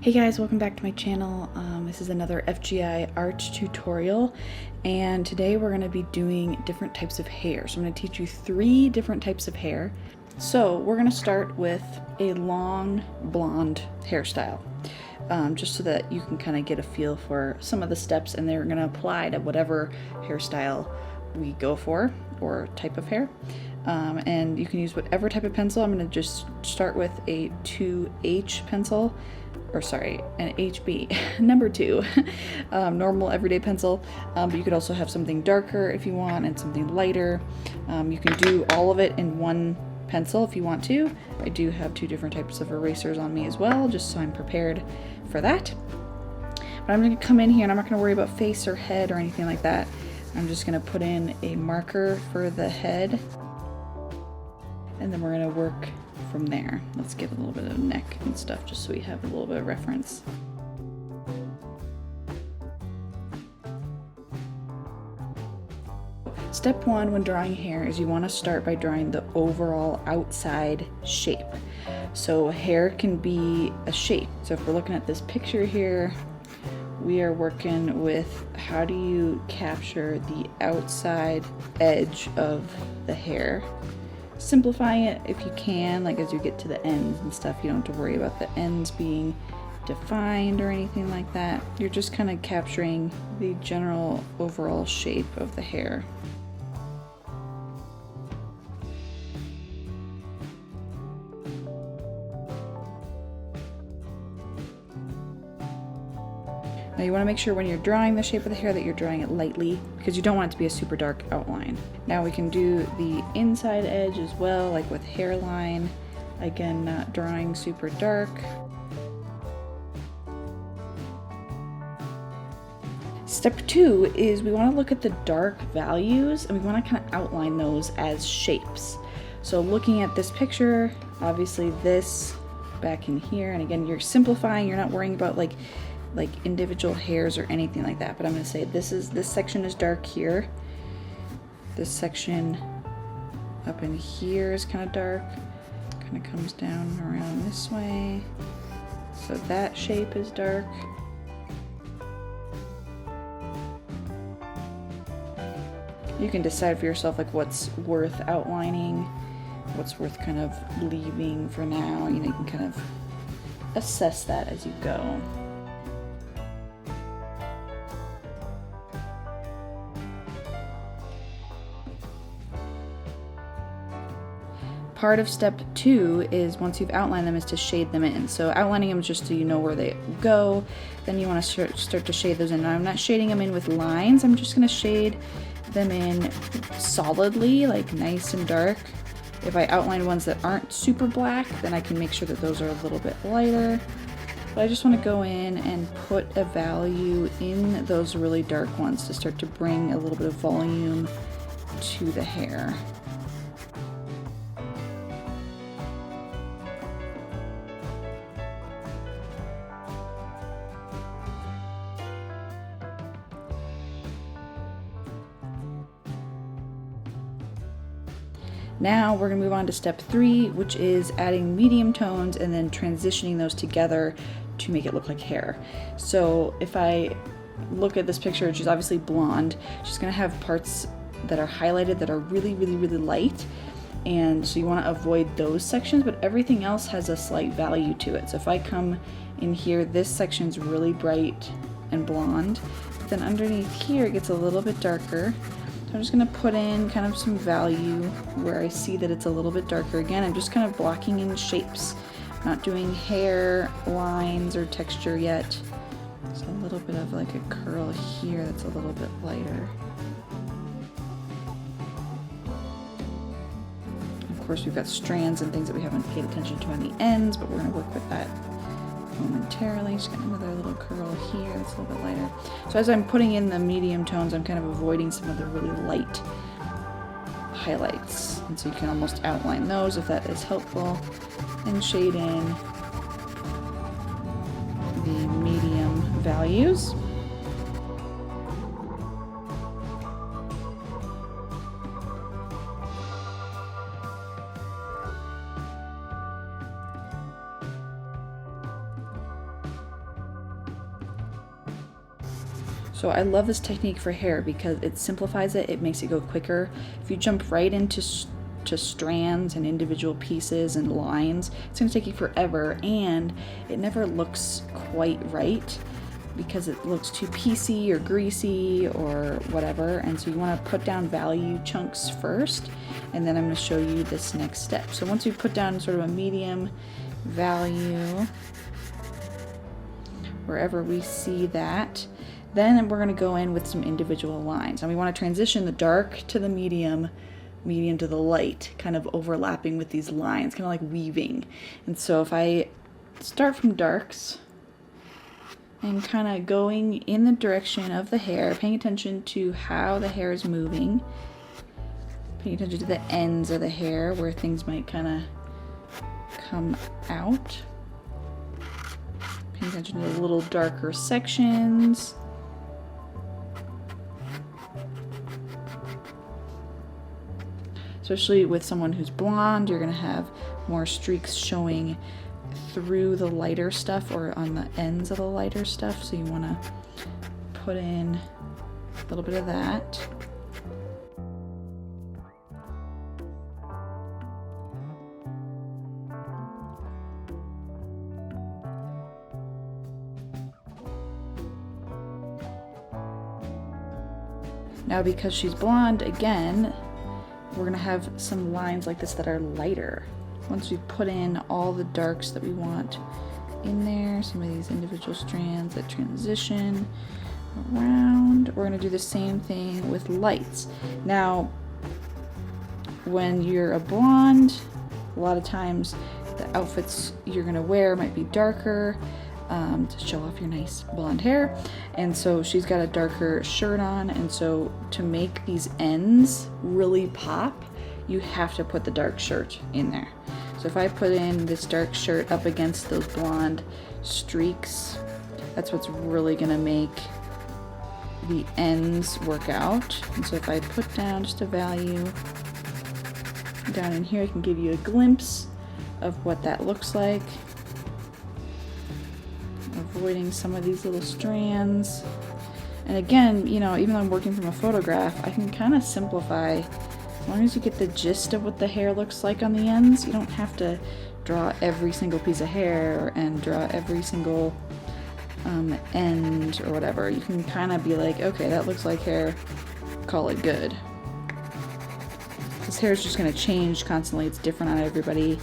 Hey guys, welcome back to my channel. This is another FGI art tutorial, and today we're going to be doing different types of hair. So I'm going to teach you 3 different types of hair. So we're going to start with a long blonde hairstyle, just so that you can kind of get a feel for some of the steps, and they're going to apply to whatever hairstyle we go for or type of hair. And you can use whatever type of pencil. I'm going to just start with a 2H pencil, or sorry, an HB, number 2, normal everyday pencil, but you could also have something darker if you want and something lighter. You can do all of it in one pencil if you want to. I do have 2 different types of erasers on me as well, just so I'm prepared for that. But I'm going to come in here and I'm not going to worry about face or head or anything like that. I'm just going to put in a marker for the head, and then we're going to work from there. Let's get a little bit of neck and stuff just so we have a little bit of reference. Step 1 when drawing hair is you want to start by drawing the overall outside shape. So hair can be a shape. So if we're looking at this picture here, we are working with how do you capture the outside edge of the hair. Simplifying it if you can, like as you get to the ends and stuff, you don't have to worry about the ends being defined or anything like that. You're just kind of capturing the general overall shape of the hair. Now you want to make sure when you're drawing the shape of the hair that you're drawing it lightly, because you don't want it to be a super dark outline. Now we can do the inside edge as well, like with hairline. Again, not drawing super dark. Step 2 is we want to look at the dark values and we want to kind of outline those as shapes. So looking at this picture, obviously this back in here, and again, you're simplifying, you're not worrying about like individual hairs or anything like that, but I'm going to say this section is dark here. This section up in here is kind of dark, kind of comes down around this way. So that shape is dark. You can decide for yourself like what's worth outlining, what's worth kind of leaving for now. You know, you can kind of assess that as you go. Part of step 2 is once you've outlined them is to shade them in. So outlining them just so you know where they go. Then you want to start to shade those in. Now I'm not shading them in with lines. I'm just going to shade them in solidly, like nice and dark. If I outline ones that aren't super black, then I can make sure that those are a little bit lighter. But I just want to go in and put a value in those really dark ones to start to bring a little bit of volume to the hair. Now we're going to move on to step 3, which is adding medium tones and then transitioning those together to make it look like hair. So if I look at this picture, she's obviously blonde. She's going to have parts that are highlighted that are really, really, really light. And so you want to avoid those sections, but everything else has a slight value to it. So if I come in here, this section's really bright and blonde. But then underneath here, it gets a little bit darker. I'm just going to put in kind of some value where I see that it's a little bit darker. Again, I'm just kind of blocking in shapes, not doing hair lines or texture yet. There's a little bit of like a curl here that's a little bit lighter. Of course, we've got strands and things that we haven't paid attention to on the ends, but we're going to work with that momentarily. Just got another little curl here that's a little bit lighter. So as I'm putting in the medium tones, I'm kind of avoiding some of the really light highlights, and so you can almost outline those if that is helpful, and shade in the medium values. So I love this technique for hair because it simplifies it, it makes it go quicker. If you jump right into strands and individual pieces and lines, it's going to take you forever, and it never looks quite right because it looks too piecey or greasy or whatever. And so you want to put down value chunks first, and then I'm going to show you this next step. So once you put down sort of a medium value wherever we see that, then we're going to go in with some individual lines, and we want to transition the dark to the medium to the light, kind of overlapping with these lines, kind of like weaving. And so if I start from darks and kind of going in the direction of the hair, paying attention to how the hair is moving, paying attention to the ends of the hair where things might kind of come out, paying attention to the little darker sections. Especially with someone who's blonde, you're gonna have more streaks showing through the lighter stuff or on the ends of the lighter stuff. So you wanna put in a little bit of that. Now because she's blonde, again, we're gonna have some lines like this that are lighter. Once we put in all the darks that we want in there, some of these individual strands that transition around, we're gonna do the same thing with lights. Now, when you're a blonde, a lot of times the outfits you're gonna wear might be darker, to show off your nice blonde hair. And so she's got a darker shirt on, and so to make these ends really pop, you have to put the dark shirt in there. So if I put in this dark shirt up against those blonde streaks, that's what's really gonna make the ends work out. And so if I put down just a value down in here, I can give you a glimpse of what that looks like. Avoiding some of these little strands. And again, you know, even though I'm working from a photograph, I can kind of simplify. As long as you get the gist of what the hair looks like on the ends, you don't have to draw every single piece of hair and draw every single end or whatever. You can kind of be like, okay, that looks like hair, call it good. This hair is just going to change constantly. It's different on everybody.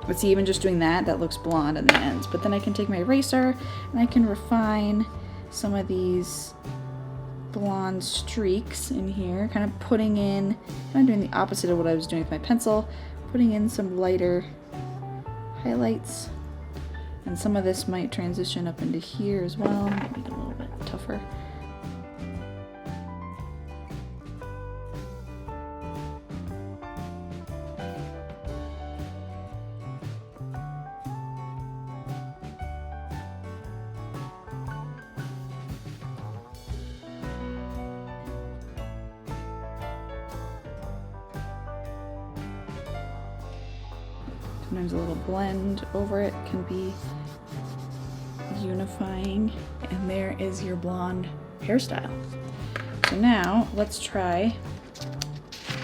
But see, even just doing that, that looks blonde on the ends. But then I can take my eraser and I can refine some of these blonde streaks in here, kind of putting in, kind of doing the opposite of what I was doing with my pencil, putting in some lighter highlights. And some of this might transition up into here as well, make it a little bit tougher. Sometimes a little blend over it can be unifying. And there is your blonde hairstyle. So now let's try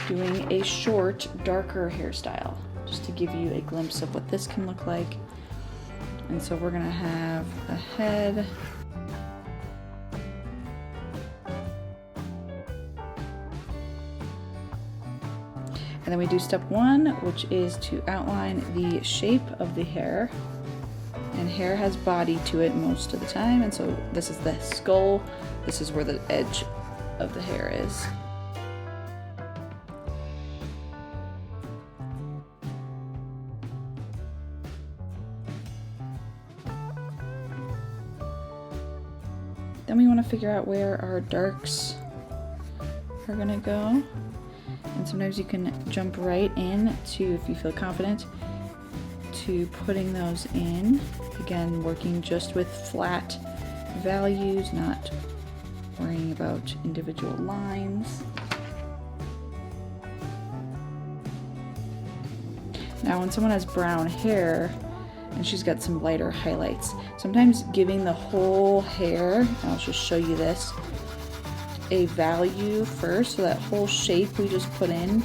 doing a short, darker hairstyle, just to give you a glimpse of what this can look like. And so we're gonna have a head. And then we do step one, which is to outline the shape of the hair. And hair has body to it most of the time, and so this is the skull. This is where the edge of the hair is. Then we want to figure out where our darks are gonna go. And sometimes you can jump right in to, if you feel confident, to putting those in. Again, working just with flat values, not worrying about individual lines. Now when someone has brown hair, and she's got some lighter highlights. Sometimes giving the whole hair, I'll just show you this, a value first, so that whole shape we just put in,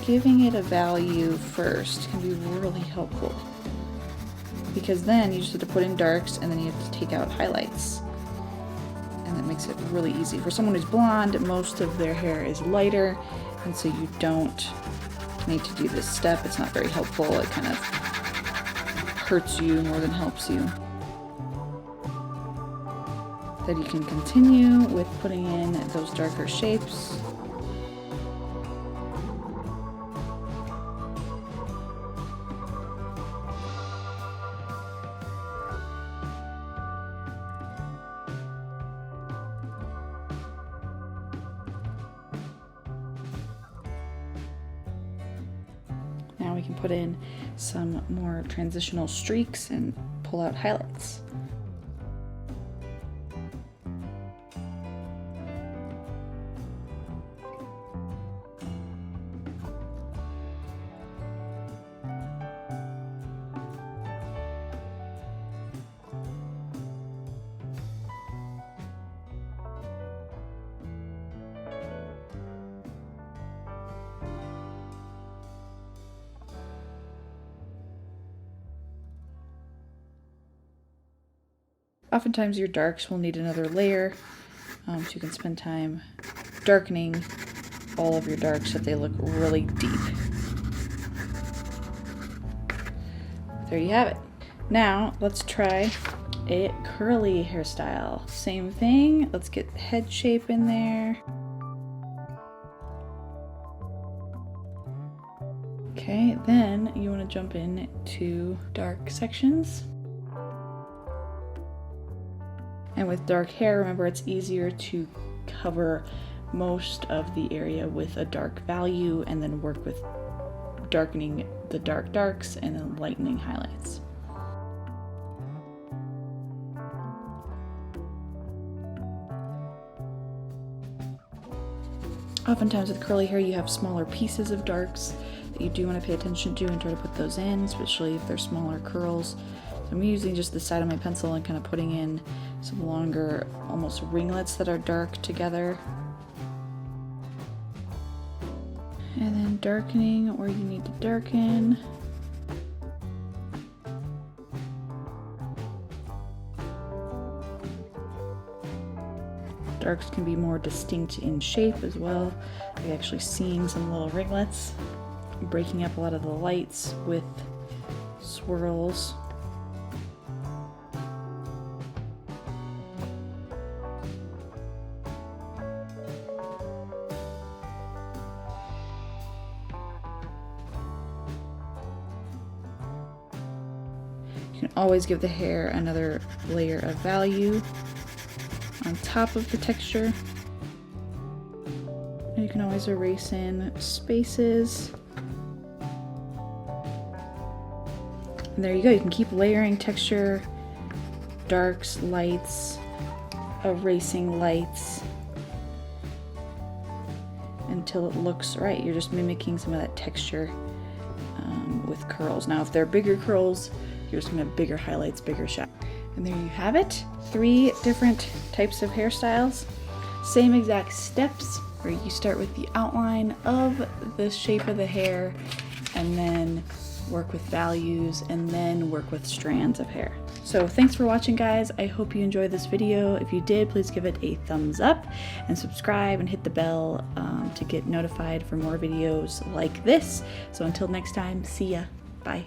giving it a value first can be really helpful, because then you just have to put in darks and then you have to take out highlights, and that makes it really easy. For someone who's blonde, most of their hair is lighter, and so you don't need to do this step. It's not very helpful. It kind of hurts you more than helps you. Then you can continue with putting in those darker shapes. Now we can put in some more transitional streaks and pull out highlights. Oftentimes your darks will need another layer, so you can spend time darkening all of your darks so that they look really deep. There you have it. Now let's try a curly hairstyle. Same thing, let's get head shape in there. Okay, then you want to jump in to dark sections. And with dark hair, remember, it's easier to cover most of the area with a dark value and then work with darkening the dark darks and then lightening highlights. Oftentimes with curly hair, you have smaller pieces of darks that you do want to pay attention to and try to put those in, especially if they're smaller curls. So I'm using just the side of my pencil and kind of putting in some longer, almost ringlets that are dark together. And then darkening where you need to darken. Darks can be more distinct in shape as well. I'm actually seeing some little ringlets, breaking up a lot of the lights with swirls. You can always give the hair another layer of value on top of the texture. And you can always erase in spaces. And there you go, you can keep layering texture, darks, lights, erasing lights until it looks right. You're just mimicking some of that texture with curls. Now if they're bigger curls, you're just gonna have bigger highlights, bigger shadow. And there you have it. 3 different types of hairstyles. Same exact steps, where you start with the outline of the shape of the hair and then work with values and then work with strands of hair. So thanks for watching, guys. I hope you enjoyed this video. If you did, please give it a thumbs up and subscribe and hit the bell to get notified for more videos like this. So until next time, see ya. Bye.